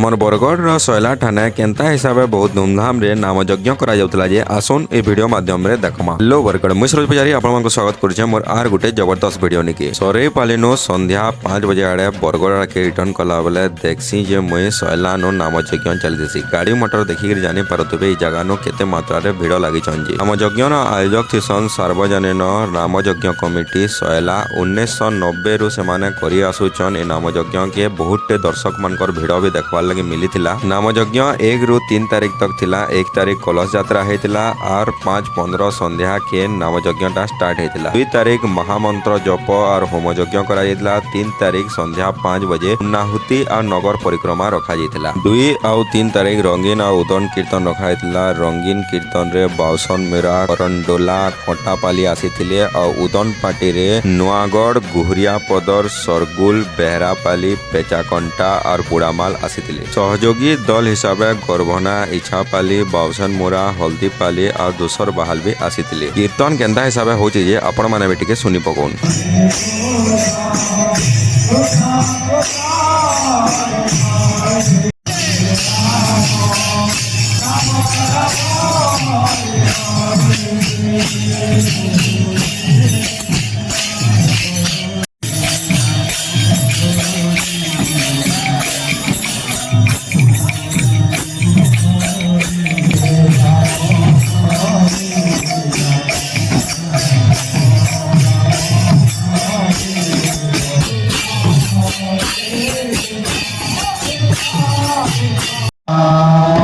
आमर बरगढ़ सैला ठाणे केंता हिसाब से बहुत धूमधाम रे नामयज्ञ करा जाउतला जे आसोन ए वीडियो माध्यम रे देखमा। हेलो बरगढ़ मुझ सरोज पुजारी आपन स्वागत करुचे मोर आर गुटे जबरदस्त वीडियो निकी सरे पालिनो संध्या 5 बजे आड़े बरगढ़ के रिटर्न कला बेले देखसी जे मुई सैला नो नामयज्ञ चलतीसी गाड़ी मोटर देखि जानि पारुतबे ई जगह नो केते मात्रा रे भिड़ लागि छंजी। नामयज्ञ नो आयोजक थिसन सार्वजनीन नामयज्ञ कमिटी सैला 1990 रु से माने करि आसुचन ए नामयज्ञ के बहुत दर्शक मानकर भिड़ भी देखवार लगी मिली थिला। नामयज्ञ 1 रु 3 तारीख तक थिला। 1 तारीख कलश यात्रा हेतिला और 5:15 संध्या के नामयज्ञ स्टार्ट हेतिला। 2 तारीख महामंत्र जप और होमयज्ञ करा जायतिला। 3 तारीख संध्या 5 बजे पुर्णाहुति और नगर परिक्रमा रखा जायतिला। 2 और 3 तारीख रंगीन और उदन कीर्तन रखा जायतिला। रंगीन कीर्तन रे बाउसन मेरा करंडोला खटापाली आसीथिले और उदन पार्टी रे नुआगढ़ गुहरिया पदर सरगुल बेहरापाली पेचाकंटा और बुड़ामाल आसीथिले। सहयोगी दल हिसाब से गरभना इच्छापाली बाउसन मोरा हल्दीपाली और दोसर बहाल भी आसीथिले। कीर्तन केंता हिसाब से होची जे आपण माने बेटिके सुनी पकोन।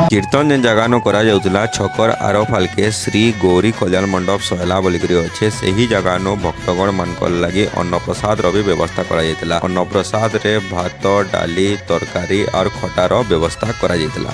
कीर्तन जेन जगह नो करा जाउतला छकर आरो फालके श्री गौरी कल्याण मंडप सैला बोलिकरी अच्छे से ही जगह नो भक्तगण मानकर लगी अन्नप्रसाद रो भी व्यवस्था करा जायतिला। अन्नप्रसाद रे भात डाली तरकारी और खटार व्यवस्था करा जायतिला।